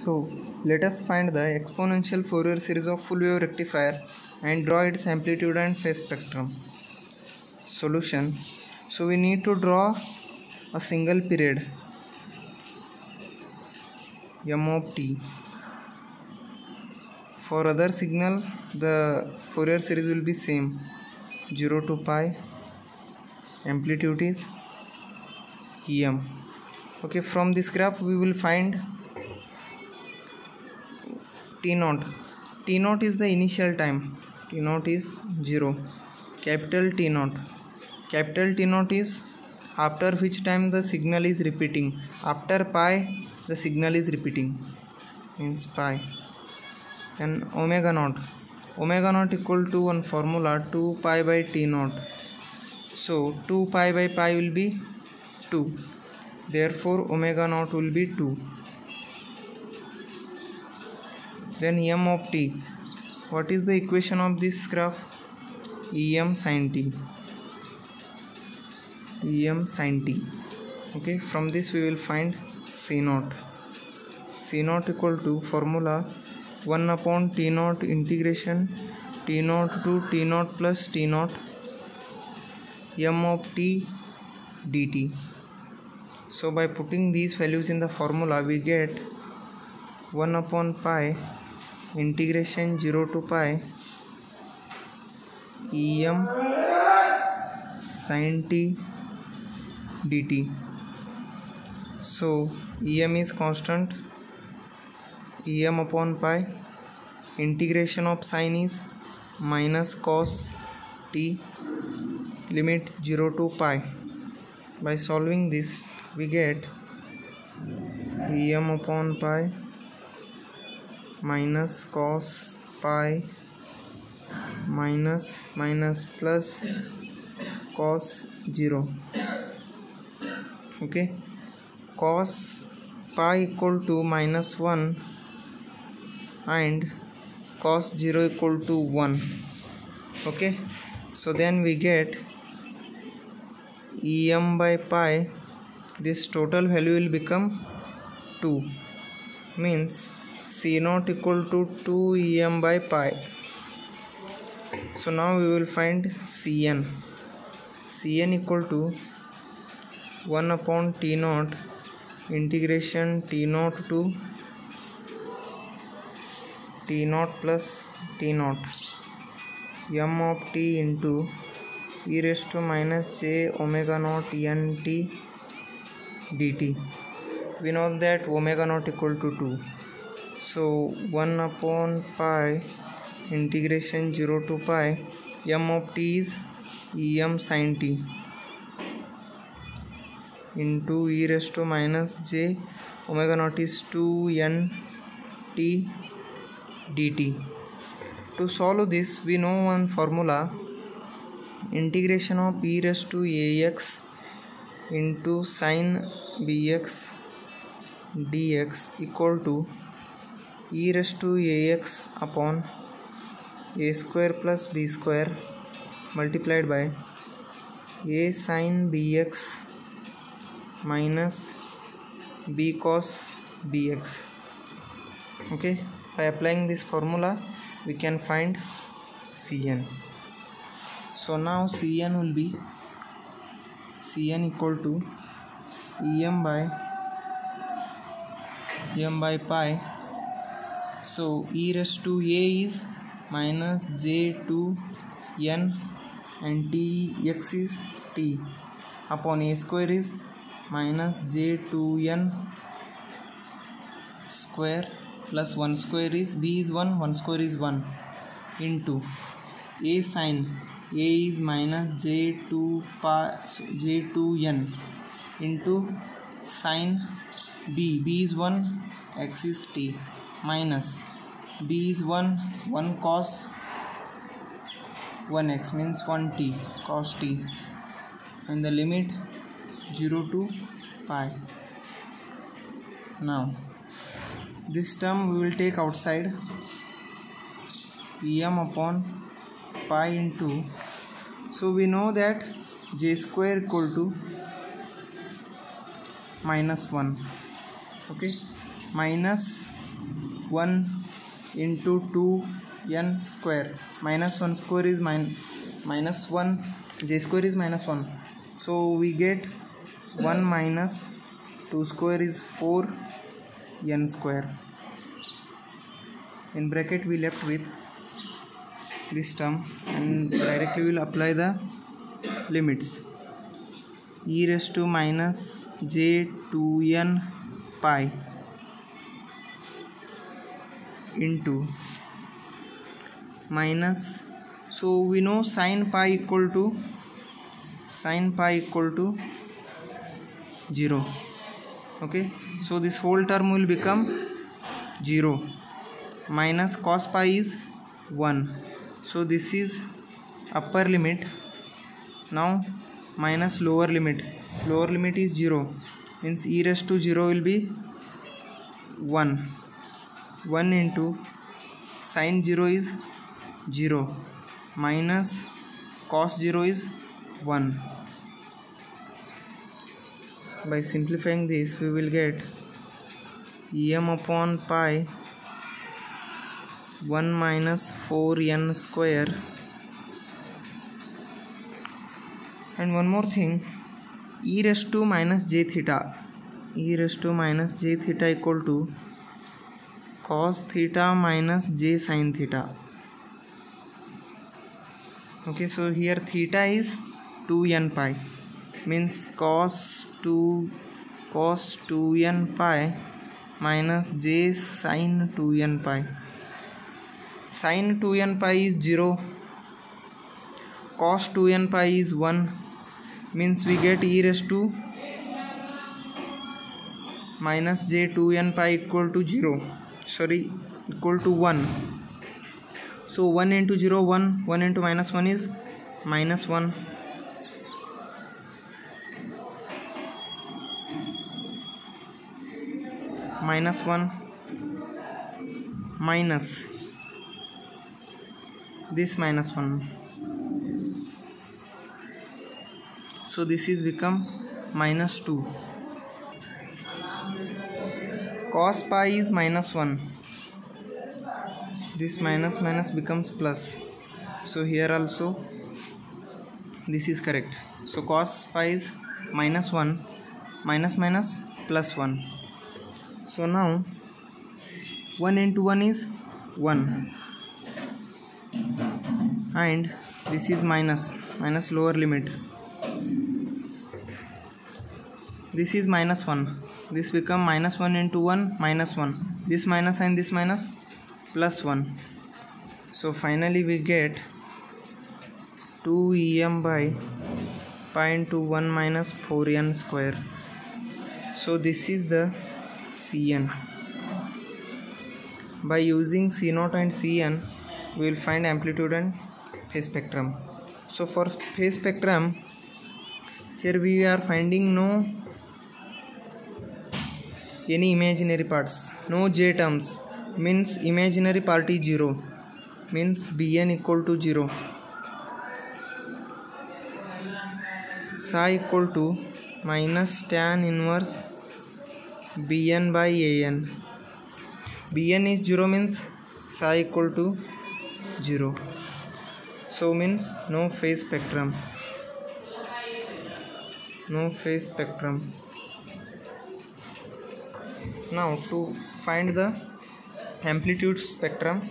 So let us find the exponential Fourier series of full wave rectifier and draw its amplitude and phase spectrum. Solution. So we need to draw a single period m of t. For other signal the Fourier series will be same, 0 to pi, amplitude is em. Okay, from this graph we will find t0. T0 is the initial time, t0 is 0. Capital T0. Capital T0 is after which time the signal is repeating. After pi the signal is repeating, means pi. And omega naught. Omega naught equal to one formula 2 pi by T0. So 2 pi by pi will be 2. Therefore omega naught will be 2. Then em of t. What is the equation of this graph? Em sin t. Em sin t. Okay, from this we will find c0. c0 equal to formula 1 upon t0 integration t0 to t0 plus t0 m of t dt. So by putting these values in the formula we get 1 upon pi integration 0 to pi em sin t dt. So em is constant, em upon pi, integration of sin is minus cos t, limit 0 to pi. By solving this we get em upon pi minus cos pi minus plus cos 0. Okay, cos pi equal to minus 1 and cos 0 equal to 1. Okay, so then we get em by pi, this total value will become 2, means c0 equal to 2 em by pi. So now we will find cn. Cn equal to 1 upon t0 integration t0 to t0 plus t0 m of t into e raised to minus j omega naught nt dt. We know that omega naught equal to 2. So 1 upon pi integration 0 to pi m of t is em sin t into e raised to minus j omega naught is 2 n t dt. To solve this we know one formula, integration of e raised to ax into sin bx dx equal to e raised to ax upon a square plus b square multiplied by a sin bx minus b cos bx. Okay, by applying this formula we can find cn. So now cn will be cn equal to em by pi. So e raised to a is minus j2 n and tx is t upon a square is minus j2n square plus 1 square is b is 1, 1 square is 1 into a sin a is minus j2n into sin b is 1, x is t minus b is 1 cos 1x means 1t cos t and the limit 0 to pi. Now this term we will take outside, em upon pi into, so we know that j square equal to minus 1. Okay, minus 1 into 2n square. Minus 1 square is minus 1. J square is minus 1. So we get 1 minus 2 square is 4n square. In bracket we left with this term, and directly we will apply the limits. E raised to minus j 2n pi into minus, so we know sin pi equal to 0. Okay, so this whole term will become 0. Minus cos pi is 1, so this is upper limit. Now minus lower limit is 0, means e raised to 0 will be 1 into sin 0 is 0 minus cos 0 is 1. By simplifying this, we will get em upon pi 1 minus 4n square. And one more thing, e raised to minus j theta equal to cos theta minus j sin theta. Okay, so here theta is 2n pi, means cos 2n pi minus j sin 2n pi. Sin 2n pi is 0, cos 2n pi is 1, means we get e raised to minus j 2n pi equal to 1. So 1 into 0 1, 1 into minus 1 is minus 1. Minus 1 minus this minus 1, so this is become minus 2. Cos pi is minus 1, this minus minus becomes plus, so here also this is correct. So cos pi is minus 1, minus minus plus 1. So now 1 into 1 is 1, and this is minus lower limit, this is minus 1, this become minus 1 into 1 minus 1, this minus and this minus plus 1. So finally we get 2 em by pi into 1 minus 4n square. So this is the Cn. By using C0 and Cn, we will find amplitude and phase spectrum. So for phase spectrum, here we are finding no any imaginary parts, no j terms, means imaginary part is 0, means Bn equal to 0. Psi equal to minus tan inverse Bn by An. Bn is 0, means psi equal to 0, so means no phase spectrum. Now to find the amplitude spectrum,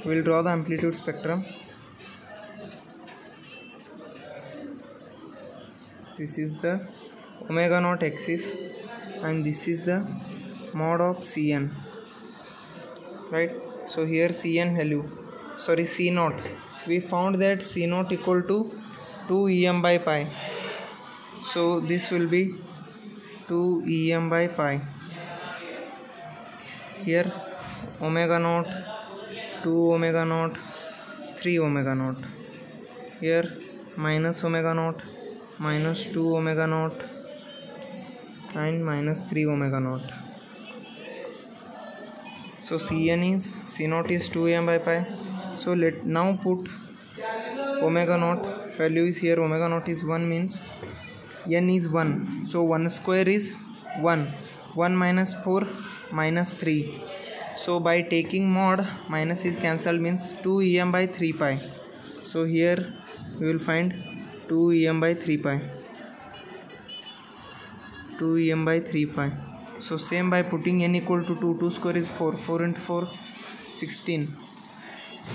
we will draw the amplitude spectrum. This is the omega naught axis, and this is the mod of Cn, right? So here Cn value, C0, we found that C0 equal to 2 em by pi, so this will be 2 em by pi. Here omega naught, 2 omega naught, 3 omega naught. Here minus omega naught, minus 2 omega naught, and minus 3 omega naught. So C0 is 2 em by pi. So let now put omega naught value is here, omega naught is 1, means n is 1, so 1 square is 1, 1 minus 4 minus 3, So by taking mod, minus is cancelled, means 2 em by 3 pi. So here we will find 2 em by 3 pi. 2 em by 3 pi. So same by putting n equal to 2. 2 square is 4. 4 into 4 16,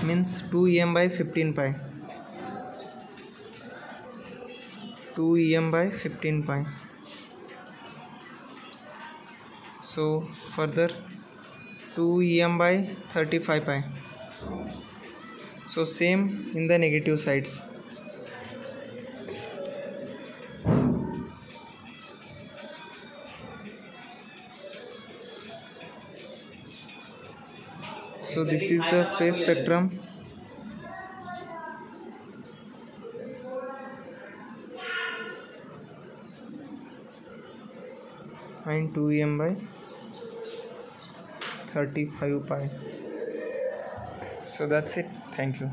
means 2 em by 15 pi. 2 em by 15 pi. So further 2 em by 35 pi. So same in the negative sides. So this is the phase spectrum. And 2 em by 35 pi. So that's it. Thank you.